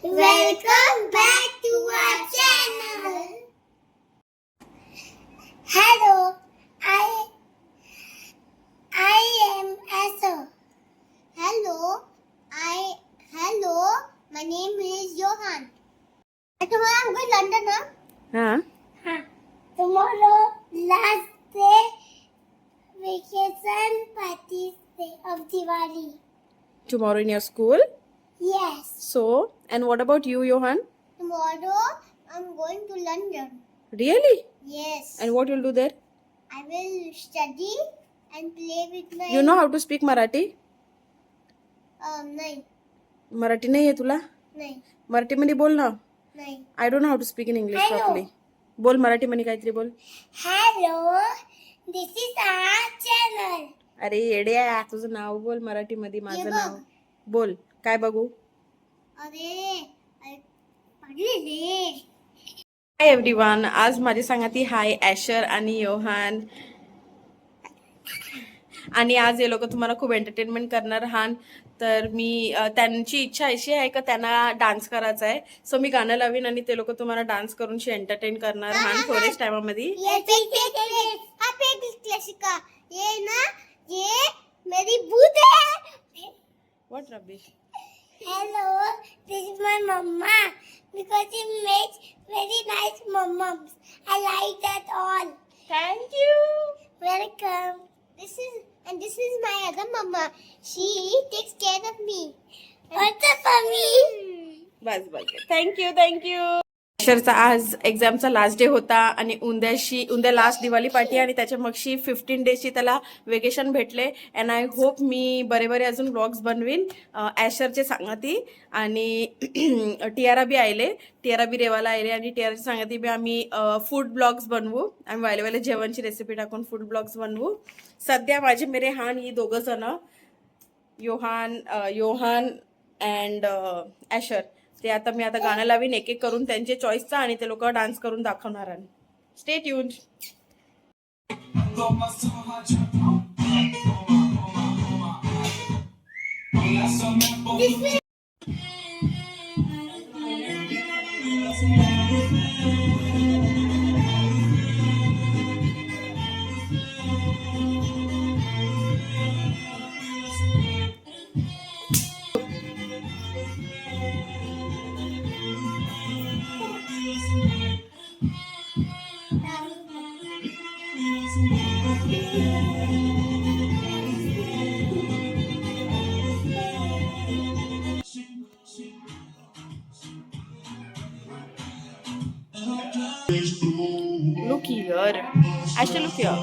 Welcome back to our channel. Hello, I am Asa. Hello, my name is Johan. And tomorrow I'm going to London, huh? हाँ Tomorrow, last day, vacation party day of Diwali. tomorrow in your school. Yes. So, and what about you, Johan? Tomorrow, I'm going to London. Really? Yes. And what you'll do there? I will study and play with my. You know how to speak Marathi? नहीं मराठी नाही आहे तुला? नहीं मराठी मध्ये बोल ना. नहीं. I don't know how to speak in English I know. properly. बोल मराठी मध्ये काहीतरी बोल. Hello, this is our channel. अरे येड्या, तुझं नाव बोल मराठी मध्ये. माझं बघ. नाव बोल. काय बघू? अरे पगली रे. हाय एव्हरीवन, आज माझी संगती हाय ॲशर आणि योहान. आणि आज हे लोक तुम्हाला खूप एंटरटेनमेंट करणार आहात. तर मी त्यांची इच्छा अशी आहे का त्यांना डान्स करायचा आहे. सो मी गाणं लावीन आणि ते लोक तुम्हाला डान्स करून एंटरटेन करणार आहात थोड्याच टायमामध्ये. ये ना ये मेरी भूत है. What rubbish? Hello, this is my mama because she makes very nice momos. I like that all. Thank you. Welcome. This is my other mama. She takes care of me. What's up, mommy? Bus thank you. ॲशरचा आज एक्झामचा last day होता आणि उद्या last Diwali party आणि त्याच्या मगशी 15 डेजची त्याला vacation भेटले. And I hope मी बरे अजून ब्लॉग्स बनवीन. ॲशरचे सांगती आणि टियारा बी आयले, टियारा बी रेवाला आयले आणि टियाराची सांगती बी आम्ही फूड ब्लॉग्स बनवू. आम्ही वाले जेवणची रेसिपी टाकून फूड ब्लॉग्स बनवू. सध्या माझे मेरे हान ही दोघं जण योहान अँड ॲशर ते आता मी गाणं लावीन एक एक करून त्यांचे चॉईसचा आणि ते लोक डान्स करून दाखवणार आहे. Stay tuned. Look here. Ashley, look here.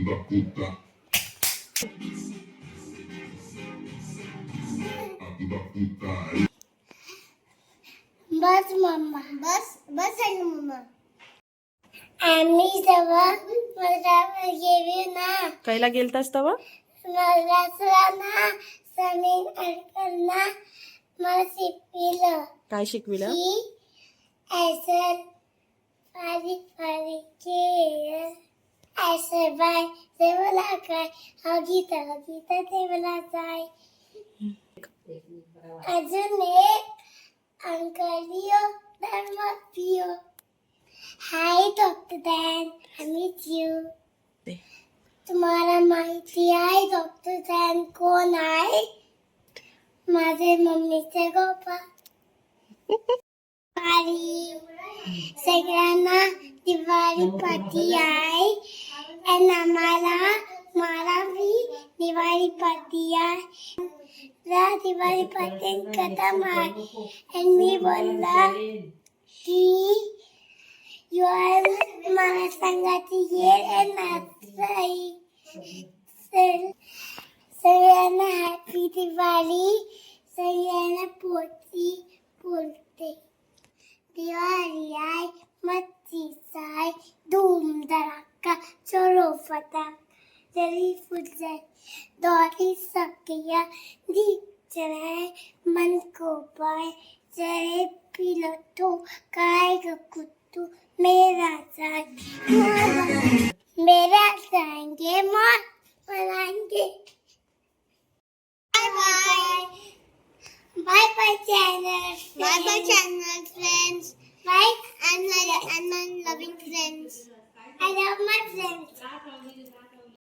Da putaria. Da puta. Da putaria. Bus mamma. बस आहे मम्मा. आम्ही जेव्हा मला गेली ना कैला गेलतास तवा? मला ना समीन अंकलना मला शिकविलं काय शिकविलं? की ऐसर फारी के ऐसर बाय देवला काय गीता देवला जाय. अजून एक अंकलियो धर्म पियो. हाय doctor dan, I miss you. तुम्हाला माहिती आहे डॉक्टर डॅन कोण आहे? माझे मम्मीचे गोपा. सगळ्यांना दिवाळी पार्टी आहे आणि मला भी दिवाळी पार्टी आहे. दिवाळी पार्टी खतम आहे आणि मी बोलला की संगाती येणार सगळ्यांना हॅपी दिवाळी. सगळ्यांना पोची बोलते. दिवाळी आय मच्छी साय धूम धड़ाका चलो फटाक जरी फुटजाय दौड़ी सकिया दीप जलाए मन को पाए जय पीलो तो खाएगा कुत्तू मेरा जाएंगे मौत बनाएंगे. Bye channel friends. Bye and my loving friends. I love my friends.